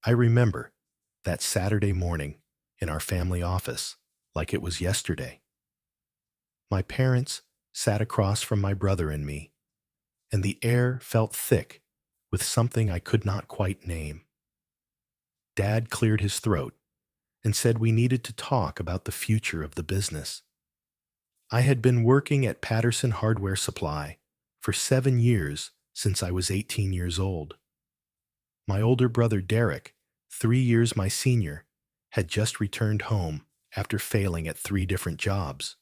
I remember that Saturday morning in our family office like it was yesterday. My parents sat across from my brother and me, and the air felt thick with something I could not quite name. Dad cleared his throat and said we needed to talk about the future of the business. I had been working at Patterson Hardware Supply for 7 years since I was 18 years old. My older brother Derek, 3 years my senior, had just returned home after failing at 3 different jobs.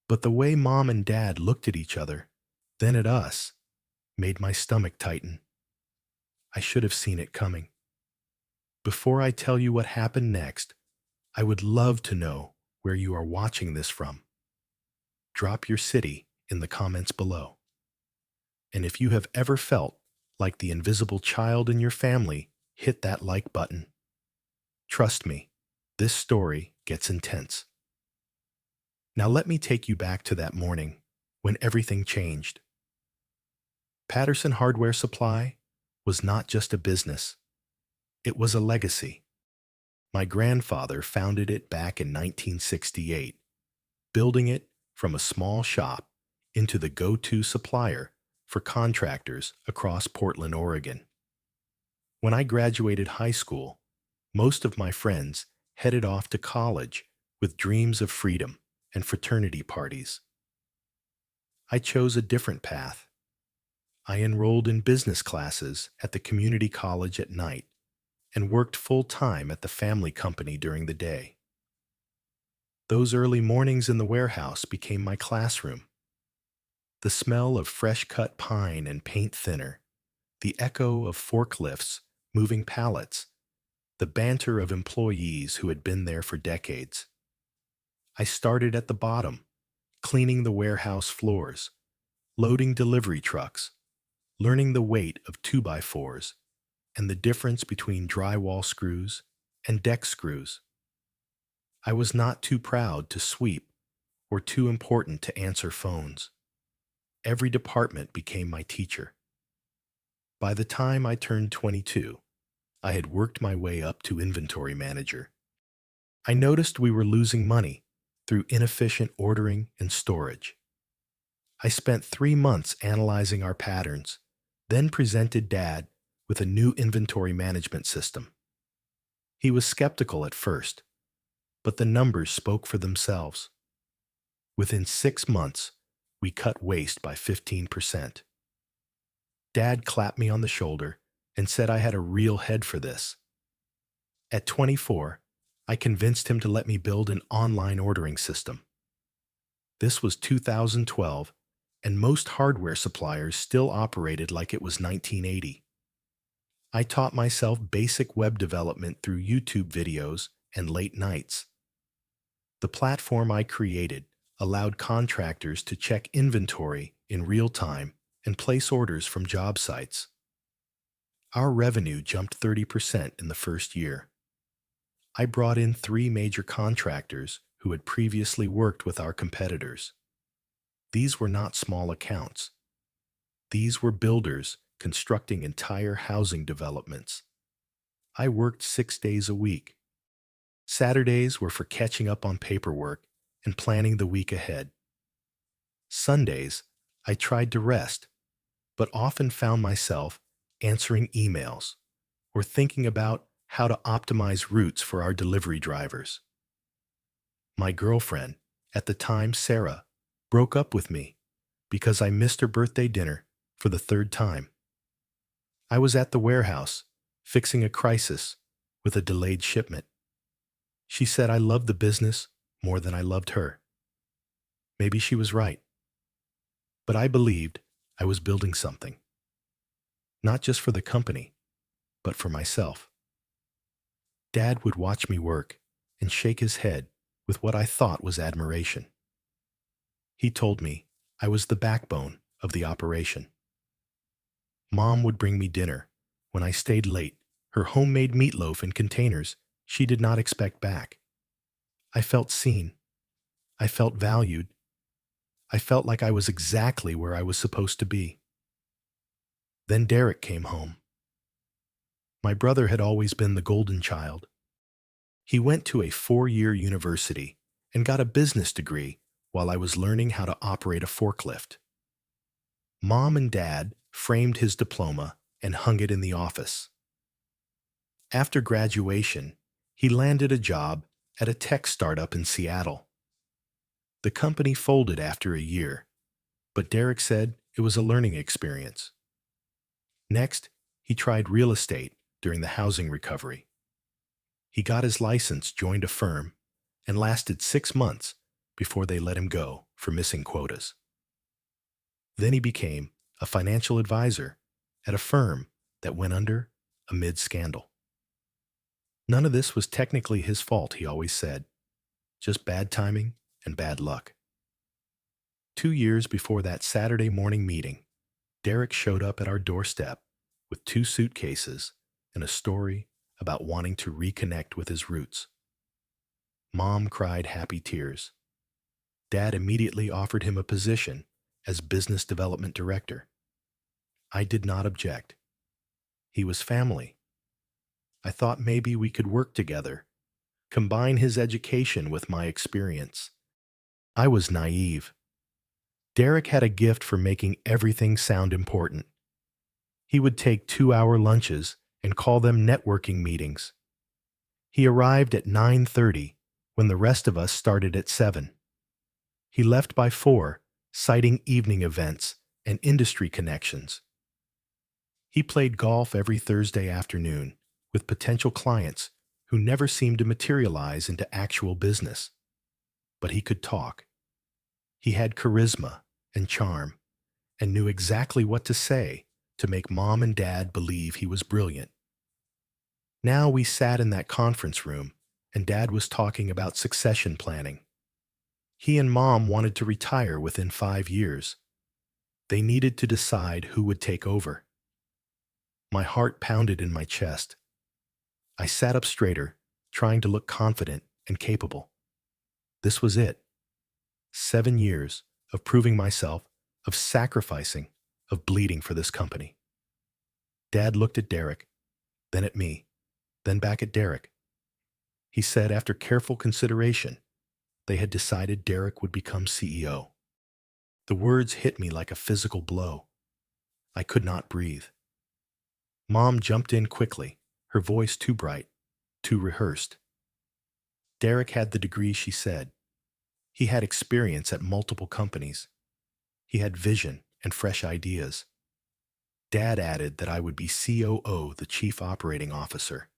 But the way Mom and Dad looked at each other, then at us, made my stomach tighten. I should have seen it coming. Before I tell you what happened next, I would love to know where you are watching this from. Drop your city in the comments below. And if you have ever felt like the invisible child in your family, hit that like button. Trust me, this story gets intense. Now let me take you back to that morning when everything changed. Patterson Hardware Supply was not just a business, it was a legacy. My grandfather founded it back in 1968, building it from a small shop into the go-to supplier for contractors across Portland, Oregon. When I graduated high school, most of my friends headed off to college with dreams of freedom and fraternity parties. I chose a different path. I enrolled in business classes at the community college at night and worked full-time at the family company during the day. Those early mornings in the warehouse became my classroom. The smell of fresh-cut pine and paint thinner, the echo of forklifts moving pallets, the banter of employees who had been there for decades. I started at the bottom, cleaning the warehouse floors, loading delivery trucks, learning the weight of 2x4s and the difference between drywall screws and deck screws. I was not too proud to sweep or too important to answer phones. Every department became my teacher. By the time I turned 22, I had worked my way up to inventory manager. I noticed we were losing money through inefficient ordering and storage. I spent 3 months analyzing our patterns, then presented Dad with a new inventory management system. He was skeptical at first, but the numbers spoke for themselves. Within 6 months, we cut waste by 15%. Dad clapped me on the shoulder and said I had a real head for this. At 24, I convinced him to let me build an online ordering system. This was 2012, and most hardware suppliers still operated like it was 1980. I taught myself basic web development through YouTube videos and late nights. The platform I created allowed contractors to check inventory in real time and place orders from job sites. Our revenue jumped 30% in the first year. I brought in 3 major contractors who had previously worked with our competitors. These were not small accounts. These were builders constructing entire housing developments. I worked 6 days a week. Saturdays were for catching up on paperwork and planning the week ahead. Sundays, I tried to rest, but often found myself answering emails or thinking about how to optimize routes for our delivery drivers. My girlfriend, at the time Sarah, broke up with me because I missed her birthday dinner for the 3rd time. I was at the warehouse, fixing a crisis with a delayed shipment. She said I loved the business more than I loved her. Maybe she was right. But I believed I was building something. Not just for the company, but for myself. Dad would watch me work and shake his head with what I thought was admiration. He told me I was the backbone of the operation. Mom would bring me dinner when I stayed late, her homemade meatloaf in containers she did not expect back. I felt seen. I felt valued. I felt like I was exactly where I was supposed to be. Then Derek came home. My brother had always been the golden child. He went to a 4-year university and got a business degree while I was learning how to operate a forklift. Mom and Dad framed his diploma and hung it in the office. After graduation, he landed a job at a tech startup in Seattle. The company folded after a year, but Derek said it was a learning experience. Next, he tried real estate during the housing recovery. He got his license, joined a firm, and lasted 6 months before they let him go for missing quotas. Then he became a financial advisor at a firm that went under amid scandal. None of this was technically his fault, he always said, just bad timing and bad luck. 2 years before that Saturday morning meeting, Derek showed up at our doorstep with 2 suitcases and a story about wanting to reconnect with his roots. Mom cried happy tears. Dad immediately offered him a position as business development director. I did not object. He was family. I thought maybe we could work together, combine his education with my experience. I was naive. Derek had a gift for making everything sound important. He would take 2-hour lunches and call them networking meetings. He arrived at 9:30 when the rest of us started at 7. He left by 4, citing evening events and industry connections. He played golf every Thursday afternoon with potential clients who never seemed to materialize into actual business. But he could talk. He had charisma and charm and knew exactly what to say to make Mom and Dad believe he was brilliant. Now we sat in that conference room and Dad was talking about succession planning. He and Mom wanted to retire within 5 years. They needed to decide who would take over. My heart pounded in my chest. I sat up straighter, trying to look confident and capable. This was it. 7 years of proving myself, of sacrificing, of bleeding for this company. Dad looked at Derek, then at me, then back at Derek. He said after careful consideration, they had decided Derek would become CEO. The words hit me like a physical blow. I could not breathe. Mom jumped in quickly, her voice too bright, too rehearsed. Derek had the degree, she said. He had experience at multiple companies. He had vision and fresh ideas. Dad added that I would be COO, the Chief Operating Officer.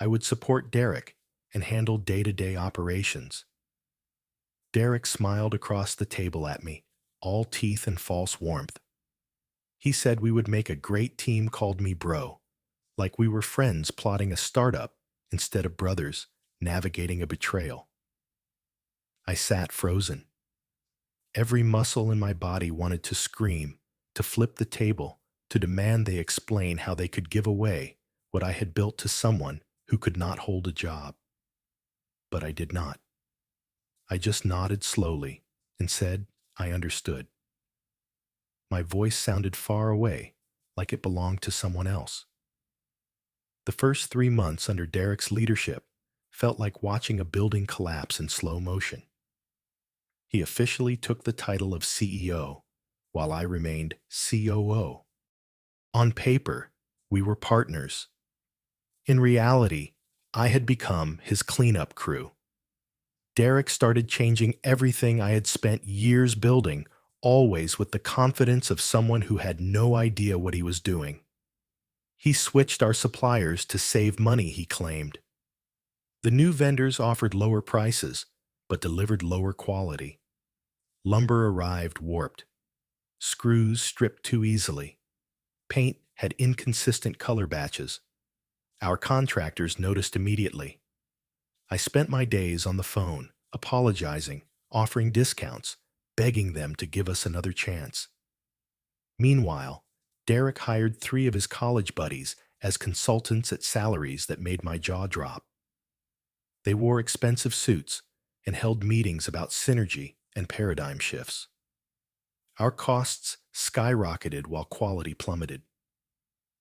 I would support Derek and handle day-to-day operations. Derek smiled across the table at me, all teeth and false warmth. He said we would make a great team, called me bro, like we were friends plotting a startup instead of brothers navigating a betrayal. I sat frozen. Every muscle in my body wanted to scream, to flip the table, to demand they explain how they could give away what I had built to someone who could not hold a job. But I did not. I just nodded slowly and said I understood. My voice sounded far away, like it belonged to someone else. The first 3 months under Derek's leadership felt like watching a building collapse in slow motion. He officially took the title of CEO, while I remained COO. On paper, we were partners. In reality, I had become his cleanup crew. Derek started changing everything I had spent years building, always with the confidence of someone who had no idea what he was doing. He switched our suppliers to save money, he claimed. The new vendors offered lower prices, but delivered lower quality. Lumber arrived warped. Screws stripped too easily. Paint had inconsistent color batches. Our contractors noticed immediately. I spent my days on the phone, apologizing, offering discounts, begging them to give us another chance. Meanwhile, Derek hired 3 of his college buddies as consultants at salaries that made my jaw drop. They wore expensive suits and held meetings about synergy and paradigm shifts. Our costs skyrocketed while quality plummeted.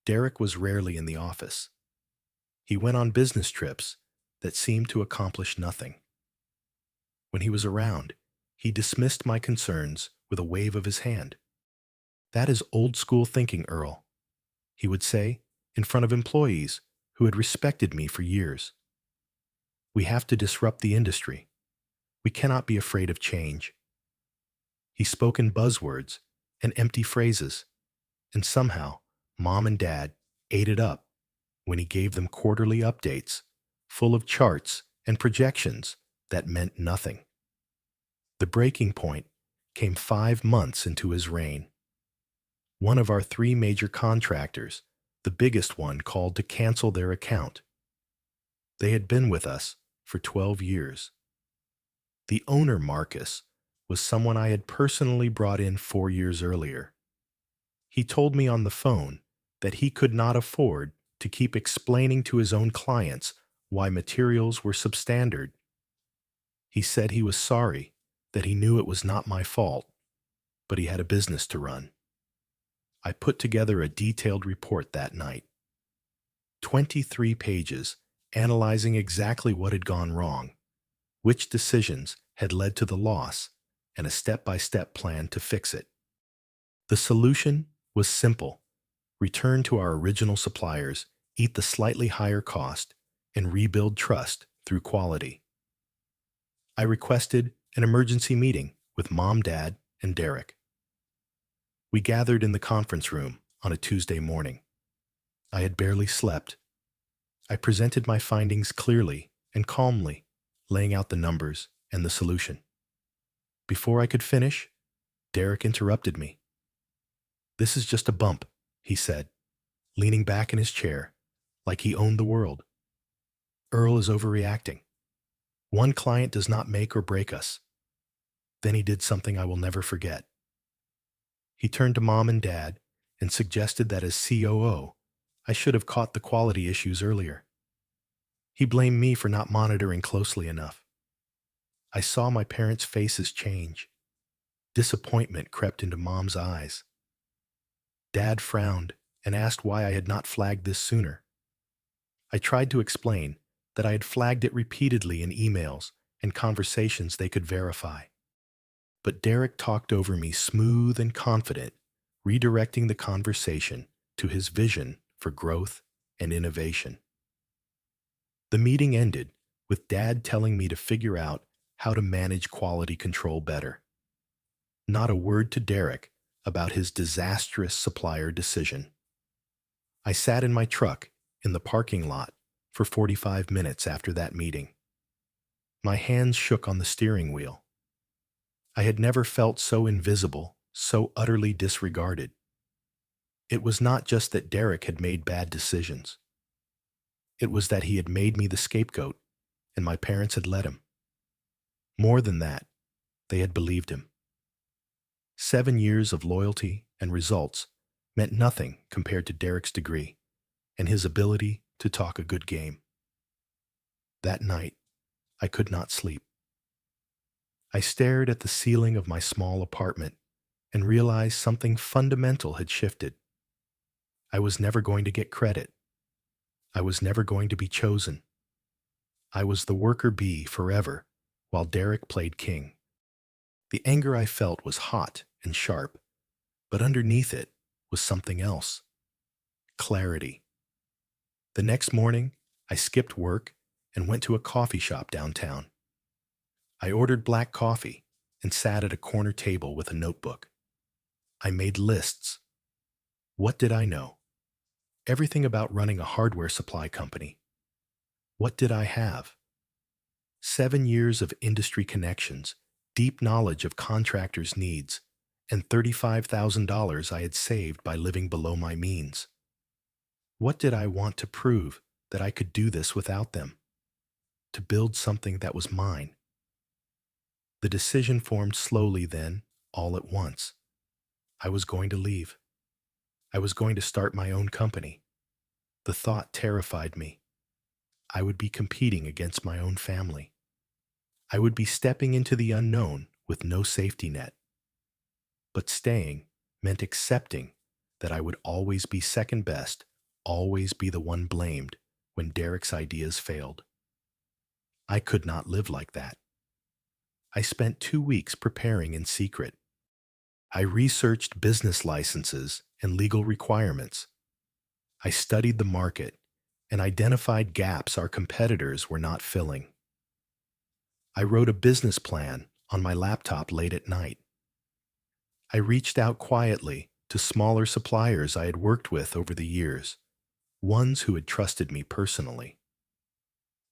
Derek was rarely in the office. He went on business trips that seemed to accomplish nothing. When he was around, he dismissed my concerns with a wave of his hand. "That is old school thinking, Earl," he would say in front of employees who had respected me for years. "We have to disrupt the industry. We cannot be afraid of change." He spoke in buzzwords and empty phrases, and somehow Mom and Dad ate it up when he gave them quarterly updates full of charts and projections that meant nothing. The breaking point came 5 months into his reign. One of our three major contractors, the biggest one, called to cancel their account. They had been with us for 12 years. The owner, Marcus, was someone I had personally brought in 4 years earlier. He told me on the phone that he could not afford to keep explaining to his own clients why materials were substandard. He said he was sorry, that he knew it was not my fault, but he had a business to run. I put together a detailed report that night. 23 pages analyzing exactly what had gone wrong, which decisions had led to the loss, and a step-by-step plan to fix it. The solution was simple: return to our original suppliers, eat the slightly higher cost, and rebuild trust through quality. I requested an emergency meeting with Mom, Dad, and Derek. We gathered in the conference room on a Tuesday morning. I had barely slept. I presented my findings clearly and calmly, laying out the numbers and the solution. Before I could finish, Derek interrupted me. "This is just a bump," he said, leaning back in his chair like he owned the world. "Earl is overreacting. One client does not make or break us." Then he did something I will never forget. He turned to Mom and Dad and suggested that as COO, I should have caught the quality issues earlier. He blamed me for not monitoring closely enough. I saw my parents' faces change. Disappointment crept into Mom's eyes. Dad frowned and asked why I had not flagged this sooner. I tried to explain that I had flagged it repeatedly in emails and conversations they could verify. But Derek talked over me smooth and confident, redirecting the conversation to his vision for growth and innovation. The meeting ended with Dad telling me to figure out how to manage quality control better. Not a word to Derek about his disastrous supplier decision. I sat in my truck in the parking lot for 45 minutes after that meeting. My hands shook on the steering wheel. I had never felt so invisible, so utterly disregarded. It was not just that Derek had made bad decisions. It was that he had made me the scapegoat, and my parents had let him. More than that, they had believed him. 7 years of loyalty and results meant nothing compared to Derek's degree and his ability to talk a good game. That night, I could not sleep. I stared at the ceiling of my small apartment and realized something fundamental had shifted. I was never going to get credit. I was never going to be chosen. I was the worker bee forever, while Derek played king. The anger I felt was hot and sharp, but underneath it was something else: clarity. The next morning, I skipped work and went to a coffee shop downtown. I ordered black coffee and sat at a corner table with a notebook. I made lists. What did I know? Everything about running a hardware supply company. What did I have? 7 years of industry connections, deep knowledge of contractors' needs, and $35,000 I had saved by living below my means. What did I want to prove that I could do this without them? To build something that was mine. The decision formed slowly then, all at once. I was going to leave. I was going to start my own company. The thought terrified me. I would be competing against my own family. I would be stepping into the unknown with no safety net. But staying meant accepting that I would always be second best always be the one blamed when Derek's ideas failed. I could not live like that. I spent 2 weeks preparing in secret. I researched business licenses and legal requirements. I studied the market and identified gaps our competitors were not filling. I wrote a business plan on my laptop late at night. I reached out quietly to smaller suppliers I had worked with over the years, ones who had trusted me personally.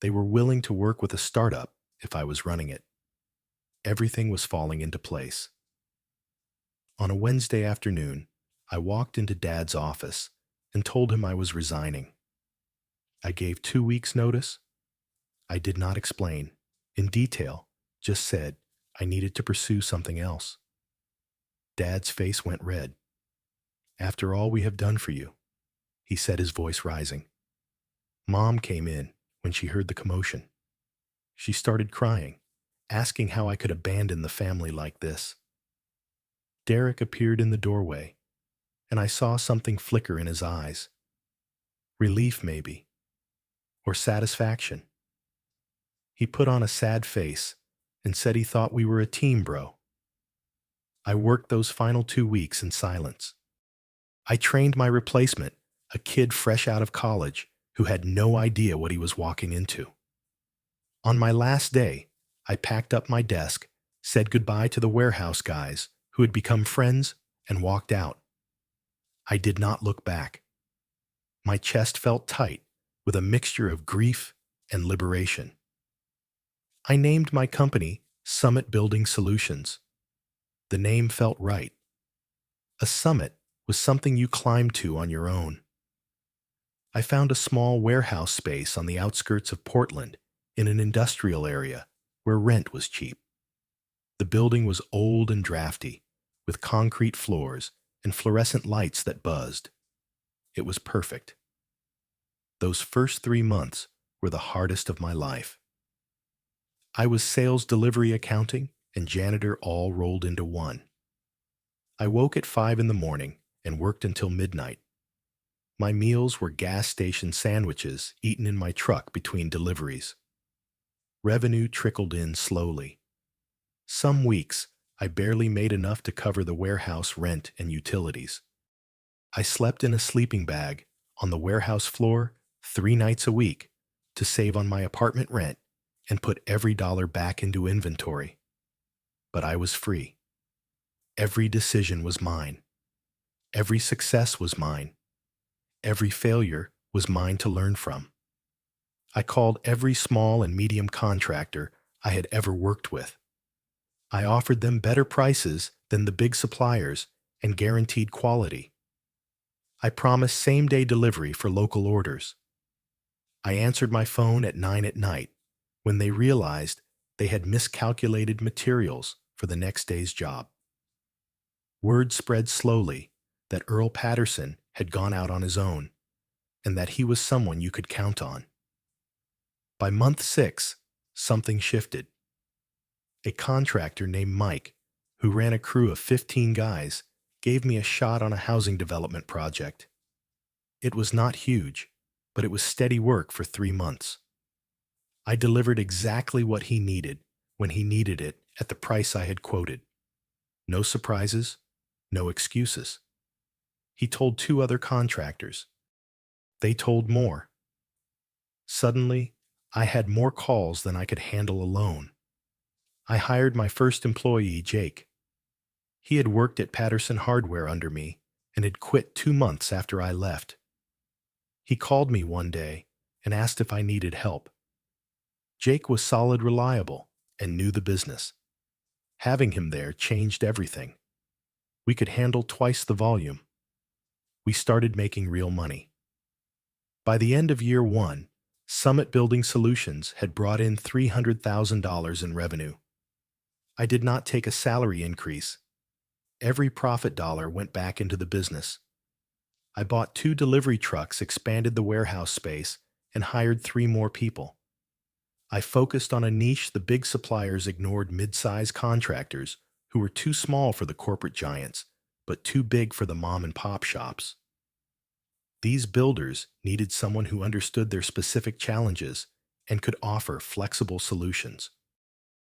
They were willing to work with a startup if I was running it. Everything was falling into place. On a Wednesday afternoon, I walked into Dad's office and told him I was resigning. I gave 2 weeks' notice. I did not explain in detail, just said I needed to pursue something else. Dad's face went red. "After all we have done for you," he said, his voice rising. Mom came in when she heard the commotion. She started crying, asking how I could abandon the family like this. Derek appeared in the doorway, and I saw something flicker in his eyes. Relief, maybe, or satisfaction. He put on a sad face and said he thought we were a team, bro. I worked those final 2 weeks in silence. I trained my replacement, a kid fresh out of college who had no idea what he was walking into. On my last day, I packed up my desk, said goodbye to the warehouse guys who had become friends, and walked out. I did not look back. My chest felt tight with a mixture of grief and liberation. I named my company Summit Building Solutions. The name felt right. A summit was something you climbed to on your own. I found a small warehouse space on the outskirts of Portland in an industrial area where rent was cheap. The building was old and drafty, with concrete floors and fluorescent lights that buzzed. It was perfect. Those first 3 months were the hardest of my life. I was sales, delivery, accounting, and janitor all rolled into one. I woke at 5 in the morning and worked until midnight. My meals were gas station sandwiches eaten in my truck between deliveries. Revenue trickled in slowly. Some weeks, I barely made enough to cover the warehouse rent and utilities. I slept in a sleeping bag on the warehouse floor 3 nights a week to save on my apartment rent and put every dollar back into inventory. But I was free. Every decision was mine. Every success was mine. Every failure was mine to learn from. I called every small and medium contractor I had ever worked with. I offered them better prices than the big suppliers and guaranteed quality. I promised same-day delivery for local orders. I answered my phone at 9 at night when they realized they had miscalculated materials for the next day's job. Word spread slowly that Earl Patterson had gone out on his own and that he was someone you could count on. By month 6, something shifted. A contractor named Mike, who ran a crew of 15 guys, gave me a shot on a housing development project. It was not huge, but it was steady work for 3 months. I delivered exactly what he needed when he needed it at the price I had quoted. No surprises, no excuses. He told 2 other contractors. They told more. Suddenly, I had more calls than I could handle alone. I hired my first employee, Jake. He had worked at Patterson Hardware under me and had quit 2 months after I left. He called me one day and asked if I needed help. Jake was solid, reliable, and knew the business. Having him there changed everything. We could handle twice the volume. We started making real money. By the end of year 1, Summit Building Solutions had brought in $300,000 in revenue. I did not take a salary increase. Every profit dollar went back into the business. I bought 2 delivery trucks, expanded the warehouse space, and hired 3 more people. I focused on a niche the big suppliers ignored: mid-size contractors who were too small for the corporate giants, but too big for the mom-and-pop shops. These builders needed someone who understood their specific challenges and could offer flexible solutions.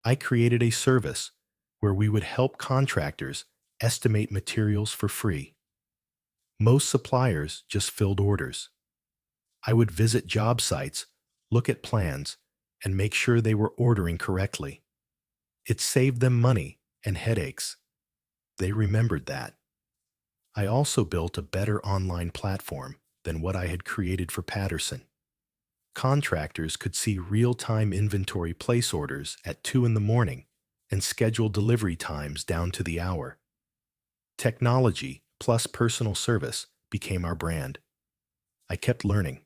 I created a service where we would help contractors estimate materials for free. Most suppliers just filled orders. I would visit job sites, look at plans, and make sure they were ordering correctly. It saved them money and headaches. They remembered that. I also built a better online platform than what I had created for Patterson. Contractors could see real-time inventory place orders at 2 in the morning and schedule delivery times down to the hour. Technology plus personal service became our brand. I kept learning.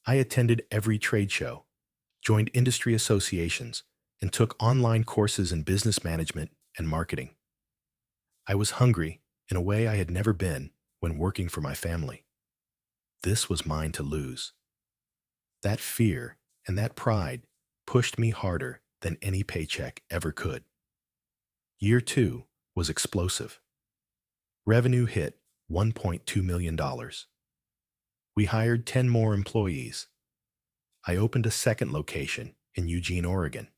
I attended every trade show, joined industry associations, and took online courses in business management and marketing. I was hungry in a way I had never been when working for my family. This was mine to lose. That fear and that pride pushed me harder than any paycheck ever could. Year 2 was explosive. Revenue hit $1.2 million. We hired 10 more employees. I opened a second location in Eugene, Oregon.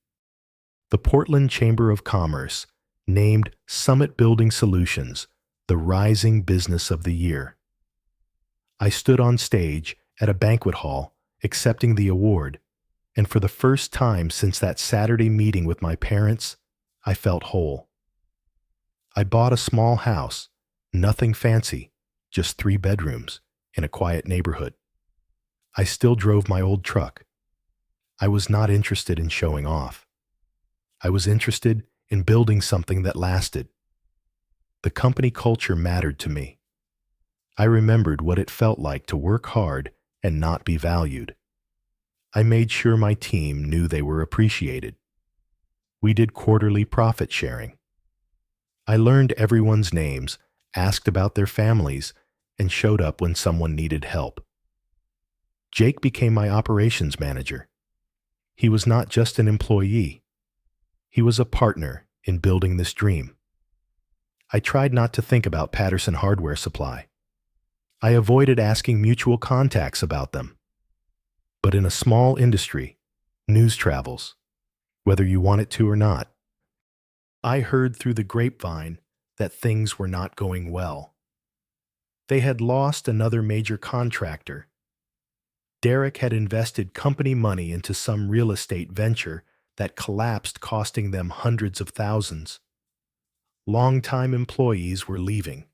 The Portland Chamber of Commerce named Summit Building Solutions the Rising Business of the Year. I stood on stage at a banquet hall accepting the award, and for the first time since that Saturday meeting with my parents, I felt whole. I bought a small house, nothing fancy, just 3 bedrooms, in a quiet neighborhood. I still drove my old truck. I was not interested in showing off. I was interested in building something that lasted. The company culture mattered to me. I remembered what it felt like to work hard and not be valued. I made sure my team knew they were appreciated. We did quarterly profit sharing. I learned everyone's names, asked about their families, and showed up when someone needed help. Jake became my operations manager. He was not just an employee. He was a partner in building this dream. I tried not to think about Patterson Hardware Supply. I avoided asking mutual contacts about them. But in a small industry, news travels, whether you want it to or not. I heard through the grapevine that things were not going well. They had lost another major contractor. Derek had invested company money into some real estate venture that collapsed, costing them hundreds of thousands. Longtime employees were leaving.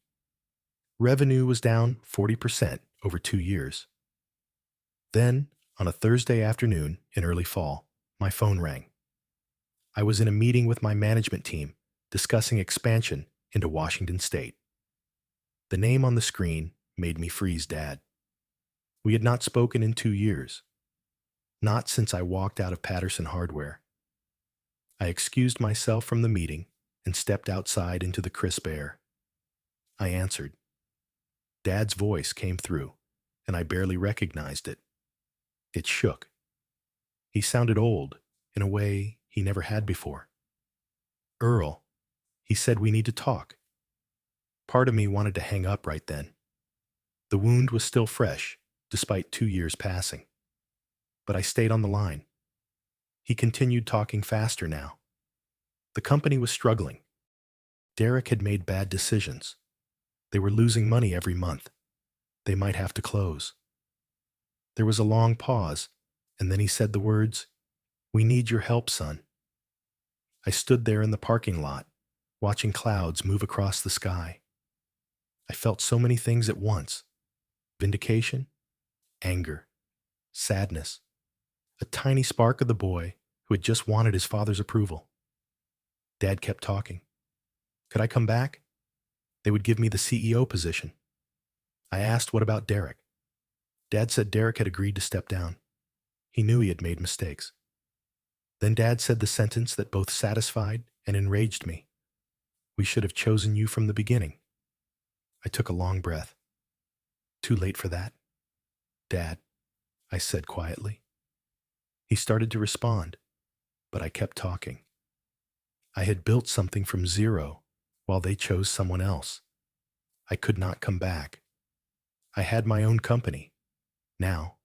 Revenue was down 40% over 2 years. Then, on a Thursday afternoon in early fall, my phone rang. I was in a meeting with my management team discussing expansion into Washington State. The name on the screen made me freeze, Dad. We had not spoken in 2 years. Not since I walked out of Patterson Hardware. I excused myself from the meeting and stepped outside into the crisp air. I answered. Dad's voice came through, and I barely recognized it. It shook. He sounded old, in a way he never had before. Earl, he said, we need to talk. Part of me wanted to hang up right then. The wound was still fresh, despite 2 years passing. But I stayed on the line. He continued talking faster now. The company was struggling. Derek had made bad decisions. They were losing money every month. They might have to close. There was a long pause, and then he said the words, "We need your help, son." I stood there in the parking lot, watching clouds move across the sky. I felt so many things at once. Vindication, anger, sadness, a tiny spark of the boy who had just wanted his father's approval. Dad kept talking. Could I come back? They would give me the CEO position. I asked, what about Derek? Dad said Derek had agreed to step down. He knew he had made mistakes. Then Dad said the sentence that both satisfied and enraged me. We should have chosen you from the beginning. I took a long breath. Too late for that? Dad, I said quietly. He started to respond, but I kept talking. I had built something from zero while they chose someone else. I could not come back. I had my own company. Now,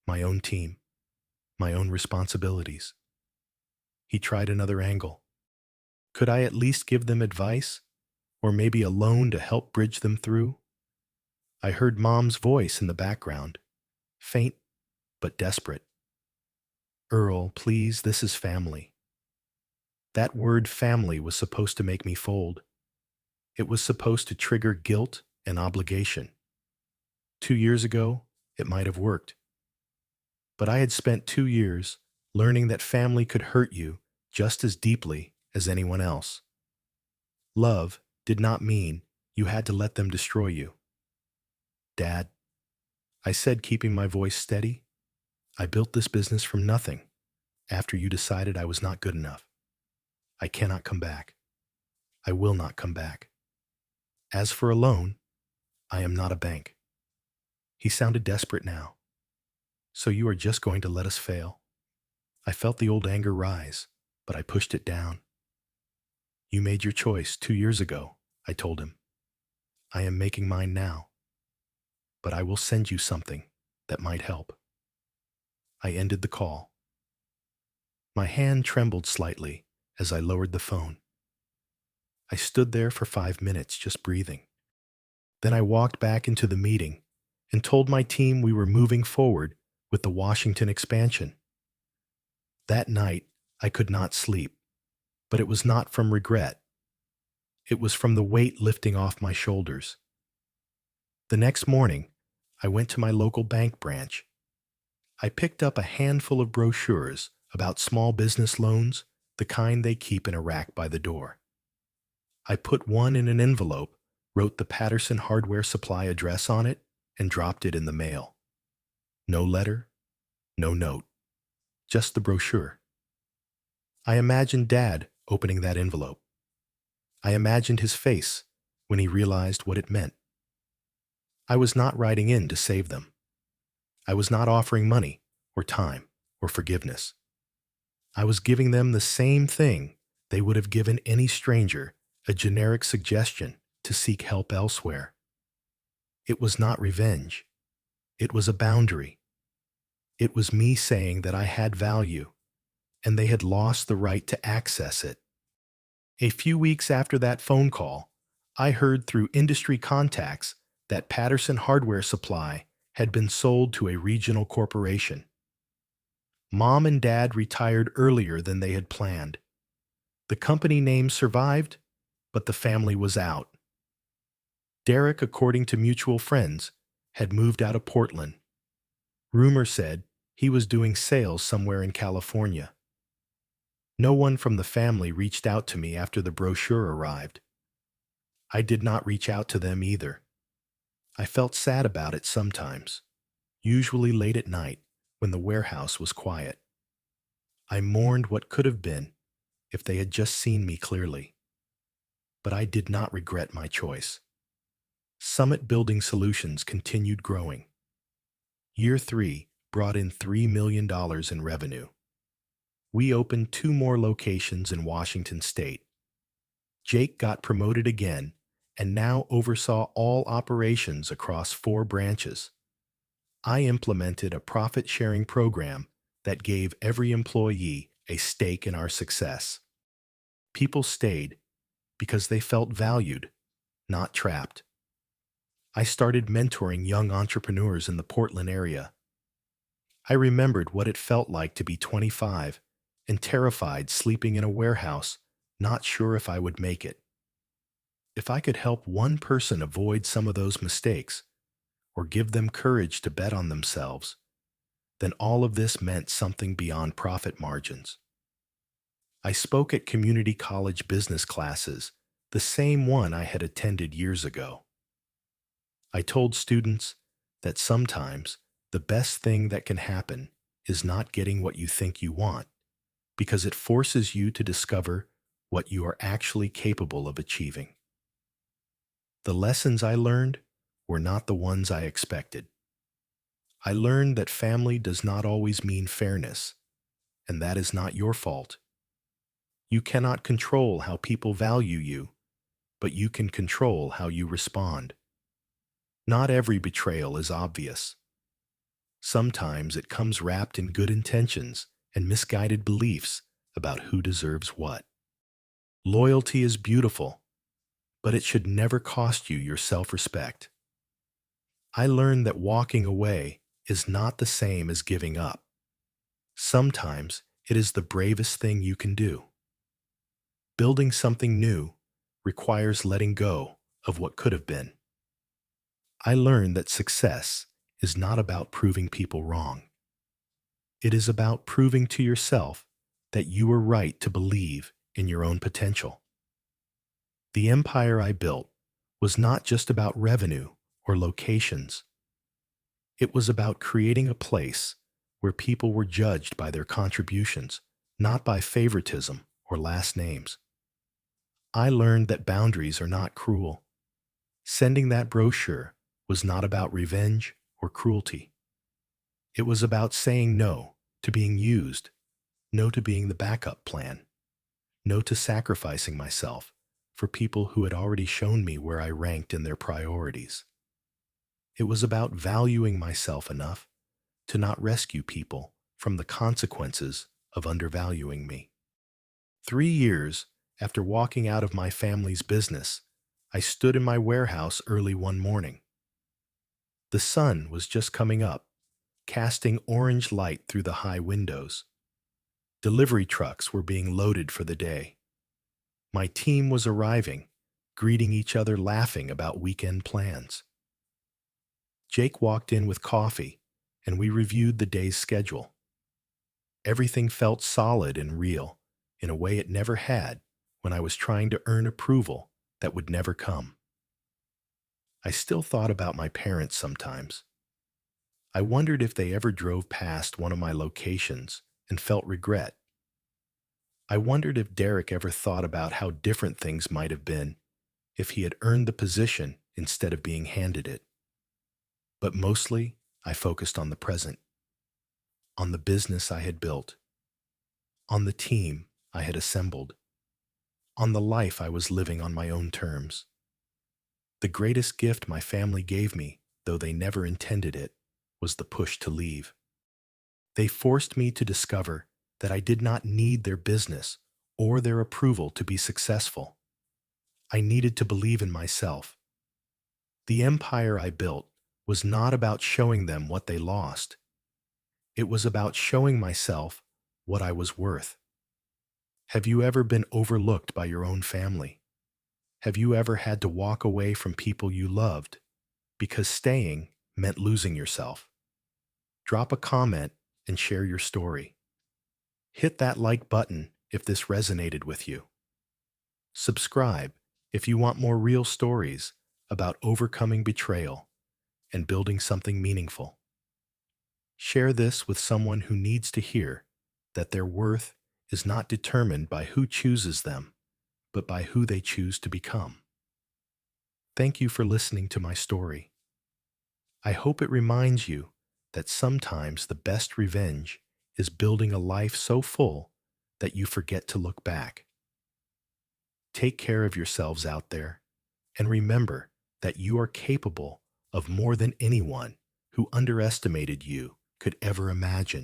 my own team, my own responsibilities. He tried another angle. Could I at least give them advice? Or maybe a loan to help bridge them through? I heard Mom's voice in the background, faint but desperate. Earl, please, this is family. That word family was supposed to make me fold. It was supposed to trigger guilt and obligation. 2 years ago, it might have worked. But I had spent 2 years learning that family could hurt you just as deeply as anyone else. Love did not mean you had to let them destroy you. Dad, I said, keeping my voice steady, I built this business from nothing after you decided I was not good enough. I cannot come back. I will not come back. As for a loan, I am not a bank. He sounded desperate now. So you are just going to let us fail? I felt the old anger rise, but I pushed it down. You made your choice 2 years ago, I told him. I am making mine now. But I will send you something that might help. I ended the call. My hand trembled slightly as I lowered the phone. I stood there for 5 minutes just breathing. Then I walked back into the meeting and told my team we were moving forward with the Washington expansion. That night, I could not sleep, but it was not from regret. It was from the weight lifting off my shoulders. The next morning, I went to my local bank branch. I picked up a handful of brochures about small business loans, the kind they keep in a rack by the door. I put one in an envelope, wrote the Patterson Hardware Supply address on it, and dropped it in the mail. No letter, no note, just the brochure. I imagined Dad opening that envelope. I imagined his face when he realized what it meant. I was not writing in to save them. I was not offering money or time or forgiveness. I was giving them the same thing they would have given any stranger, a generic suggestion to seek help elsewhere. It was not revenge. It was a boundary. It was me saying that I had value, and they had lost the right to access it. A few weeks after that phone call, I heard through industry contacts that Patterson Hardware Supply had been sold to a regional corporation. Mom and Dad retired earlier than they had planned. The company name survived, but the family was out. Derek, according to mutual friends, had moved out of Portland. Rumor said he was doing sales somewhere in California. No one from the family reached out to me after the brochure arrived. I did not reach out to them either. I felt sad about it sometimes, usually late at night when the warehouse was quiet. I mourned what could have been if they had just seen me clearly. But I did not regret my choice. Summit Building Solutions continued growing. Year 3 brought in $3 million in revenue. We opened 2 more locations in Washington State. Jake got promoted again and now oversaw all operations across 4 branches. I implemented a profit-sharing program that gave every employee a stake in our success. People stayed because they felt valued, not trapped. I started mentoring young entrepreneurs in the Portland area. I remembered what it felt like to be 25 and terrified sleeping in a warehouse, not sure if I would make it. If I could help one person avoid some of those mistakes, or give them courage to bet on themselves, then all of this meant something beyond profit margins. I spoke at community college business classes, the same one I had attended years ago. I told students that sometimes the best thing that can happen is not getting what you think you want, because it forces you to discover what you are actually capable of achieving. The lessons I learned were not the ones I expected. I learned that family does not always mean fairness, and that is not your fault. You cannot control how people value you, but you can control how you respond. Not every betrayal is obvious. Sometimes it comes wrapped in good intentions and misguided beliefs about who deserves what. Loyalty is beautiful, but it should never cost you your self-respect. I learned that walking away is not the same as giving up. Sometimes it is the bravest thing you can do. Building something new requires letting go of what could have been. I learned that success is not about proving people wrong. It is about proving to yourself that you were right to believe in your own potential. The empire I built was not just about revenue or locations. It was about creating a place where people were judged by their contributions, not by favoritism or last names. I learned that boundaries are not cruel. Sending that brochure was not about revenge or cruelty. It was about saying no to being used, no to being the backup plan, no to sacrificing myself for people who had already shown me where I ranked in their priorities. It was about valuing myself enough to not rescue people from the consequences of undervaluing me. 3 years after walking out of my family's business, I stood in my warehouse early one morning. The sun was just coming up, casting orange light through the high windows. Delivery trucks were being loaded for the day. My team was arriving, greeting each other, laughing about weekend plans. Jake walked in with coffee, and we reviewed the day's schedule. Everything felt solid and real, in a way it never had when I was trying to earn approval that would never come. I still thought about my parents sometimes. I wondered if they ever drove past one of my locations and felt regret. I wondered if Derek ever thought about how different things might have been if he had earned the position instead of being handed it. But mostly, I focused on the present, on the business I had built, on the team I had assembled, on the life I was living on my own terms. The greatest gift my family gave me, though they never intended it, was the push to leave. They forced me to discover that I did not need their business or their approval to be successful. I needed to believe in myself. The empire I built was not about showing them what they lost. It was about showing myself what I was worth. Have you ever been overlooked by your own family? Have you ever had to walk away from people you loved because staying meant losing yourself? Drop a comment and share your story. Hit that like button if this resonated with you. Subscribe if you want more real stories about overcoming betrayal and building something meaningful. Share this with someone who needs to hear that their worth is not determined by who chooses them, but by who they choose to become. Thank you for listening to my story. I hope it reminds you that sometimes the best revenge is building a life so full that you forget to look back. Take care of yourselves out there, and remember that you are capable of more than anyone who underestimated you could ever imagine.